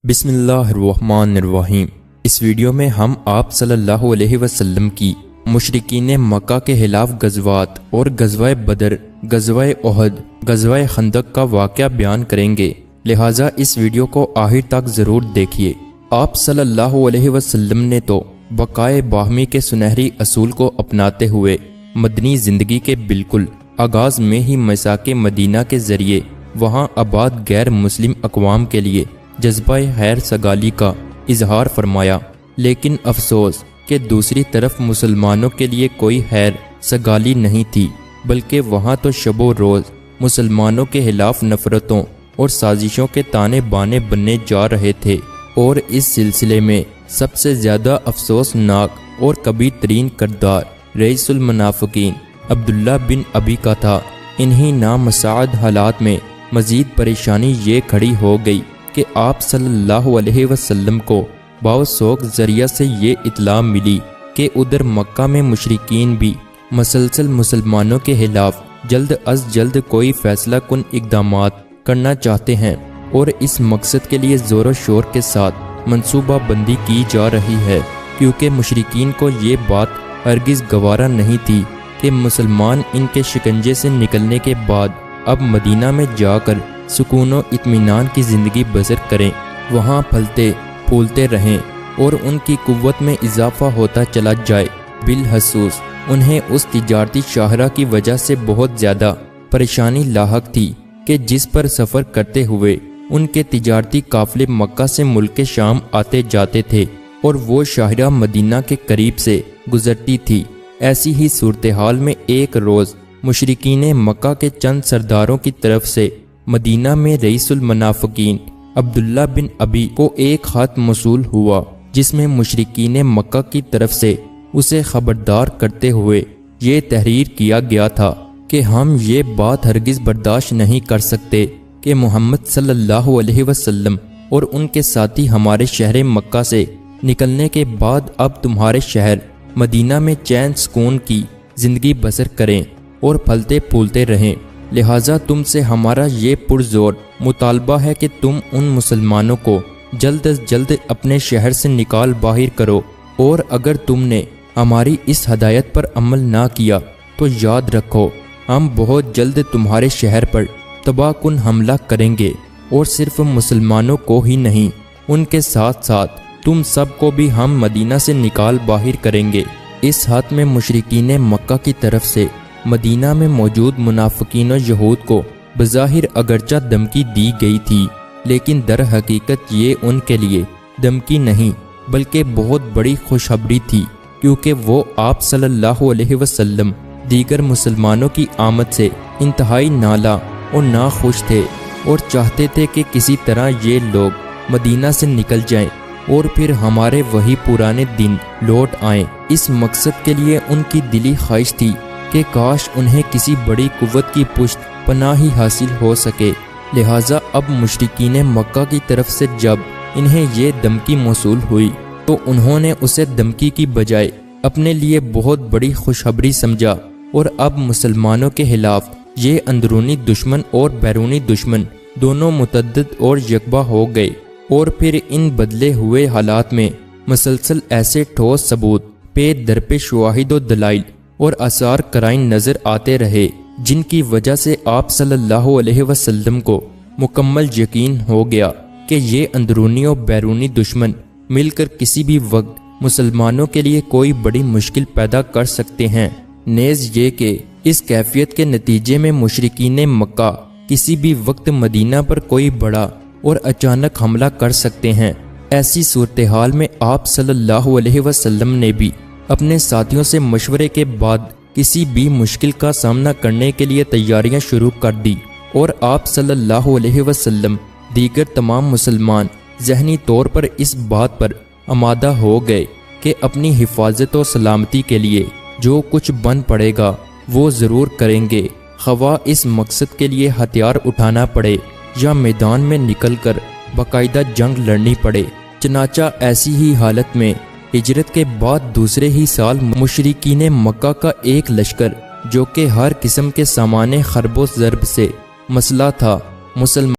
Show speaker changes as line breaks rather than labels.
بسم اللہ الرحمن الرحیم۔ اس ویڈیو میں ہم آپ صلی اللہ علیہ وسلم کی مشرکین مکہ کے خلاف غزوات اور غزوہ بدر، غزوہ احد، غزوہ خندق کا واقعہ بیان کریں گے، لہٰذا اس ویڈیو کو آخر تک ضرور دیکھیے۔ آپ صلی اللہ علیہ وسلم نے تو بقائے باہمی کے سنہری اصول کو اپناتے ہوئے مدنی زندگی کے بالکل آغاز میں ہی میثاق مدینہ کے ذریعے وہاں آباد غیر مسلم اقوام کے لیے جذبہ خیر سگالی کا اظہار فرمایا، لیکن افسوس کہ دوسری طرف مسلمانوں کے لیے کوئی خیر سگالی نہیں تھی، بلکہ وہاں تو شب و روز مسلمانوں کے خلاف نفرتوں اور سازشوں کے تانے بانے بننے جا رہے تھے۔ اور اس سلسلے میں سب سے زیادہ افسوسناک اور کبیر ترین کردار رئیس المنافقین عبداللہ بن ابی کا تھا۔ انہی نامساعد حالات میں مزید پریشانی یہ کھڑی ہو گئی کہ آپ صلی اللہ علیہ وسلم کو باوثوق ذریعہ سے یہ اطلاع ملی کہ ادھر مکہ میں مشرکین بھی مسلسل مسلمانوں کے خلاف جلد از جلد کوئی فیصلہ کن اقدامات کرنا چاہتے ہیں، اور اس مقصد کے لیے زور و شور کے ساتھ منصوبہ بندی کی جا رہی ہے، کیونکہ مشرکین کو یہ بات ہرگز گوارا نہیں تھی کہ مسلمان ان کے شکنجے سے نکلنے کے بعد اب مدینہ میں جا کر سکون و اطمینان کی زندگی بسر کریں، وہاں پھلتے پھولتے رہیں اور ان کی قوت میں اضافہ ہوتا چلا جائے۔ بالخصوص انہیں اس تجارتی شاہراہ کی وجہ سے بہت زیادہ پریشانی لاحق تھی کہ جس پر سفر کرتے ہوئے ان کے تجارتی قافلے مکہ سے ملک شام آتے جاتے تھے، اور وہ شاہراہ مدینہ کے قریب سے گزرتی تھی۔ ایسی ہی صورتحال میں ایک روز مشرکین مکہ کے چند سرداروں کی طرف سے مدینہ میں رئیس المنافقین عبداللہ بن ابی کو ایک خط موصول ہوا، جس میں مشرکین مکہ کی طرف سے اسے خبردار کرتے ہوئے یہ تحریر کیا گیا تھا کہ ہم یہ بات ہرگز برداشت نہیں کر سکتے کہ محمد صلی اللہ علیہ وسلم اور ان کے ساتھی ہمارے شہر مکہ سے نکلنے کے بعد اب تمہارے شہر مدینہ میں چین سکون کی زندگی بسر کریں اور پھلتے پھولتے رہیں، لہٰذا تم سے ہمارا یہ پرزور مطالبہ ہے کہ تم ان مسلمانوں کو جلد از جلد اپنے شہر سے نکال باہر کرو، اور اگر تم نے ہماری اس ہدایت پر عمل نہ کیا تو یاد رکھو ہم بہت جلد تمہارے شہر پر تباہ کن حملہ کریں گے، اور صرف مسلمانوں کو ہی نہیں، ان کے ساتھ ساتھ تم سب کو بھی ہم مدینہ سے نکال باہر کریں گے۔ اس خط میں مشرکین مکہ کی طرف سے مدینہ میں موجود منافقین و یہود کو بظاہر اگرچہ دھمکی دی گئی تھی، لیکن در حقیقت یہ ان کے لیے دھمکی نہیں بلکہ بہت بڑی خوشخبری تھی، کیونکہ وہ آپ صلی اللہ علیہ وسلم دیگر مسلمانوں کی آمد سے انتہائی نالاں اور ناخوش تھے، اور چاہتے تھے کہ کسی طرح یہ لوگ مدینہ سے نکل جائیں اور پھر ہمارے وہی پرانے دن لوٹ آئیں۔ اس مقصد کے لیے ان کی دلی خواہش تھی کہ کاش انہیں کسی بڑی قوت کی پشت پناہی حاصل ہو سکے، لہٰذا اب مشرکین مکہ کی طرف سے جب انہیں یہ دھمکی موصول ہوئی تو انہوں نے اسے دھمکی کی بجائے اپنے لیے بہت بڑی خوشخبری سمجھا، اور اب مسلمانوں کے خلاف یہ اندرونی دشمن اور بیرونی دشمن دونوں متعدد اور یکبا ہو گئے، اور پھر ان بدلے ہوئے حالات میں مسلسل ایسے ٹھوس ثبوت پہ در پہ شواہد و دلائل اور آثار قرائن نظر آتے رہے، جن کی وجہ سے آپ صلی اللہ علیہ وسلم کو مکمل یقین ہو گیا کہ یہ اندرونی و بیرونی دشمن مل کر کسی بھی وقت مسلمانوں کے لیے کوئی بڑی مشکل پیدا کر سکتے ہیں، نیز یہ کہ اس کیفیت کے نتیجے میں مشرکین مکہ کسی بھی وقت مدینہ پر کوئی بڑا اور اچانک حملہ کر سکتے ہیں۔ ایسی صورتحال میں آپ صلی اللہ علیہ وسلم نے بھی اپنے ساتھیوں سے مشورے کے بعد کسی بھی مشکل کا سامنا کرنے کے لیے تیاریاں شروع کر دی، اور آپ صلی اللہ علیہ وسلم دیگر تمام مسلمان ذہنی طور پر اس بات پر آمادہ ہو گئے کہ اپنی حفاظت و سلامتی کے لیے جو کچھ بن پڑے گا وہ ضرور کریں گے، خواہ اس مقصد کے لیے ہتھیار اٹھانا پڑے یا میدان میں نکل کر باقاعدہ جنگ لڑنی پڑے۔ چنانچہ ایسی ہی حالت میں ہجرت کے بعد دوسرے ہی سال مشرکین مکہ کا ایک لشکر جو کہ ہر قسم کے سامان خرب و ضرب سے مسلح تھا، مسلمان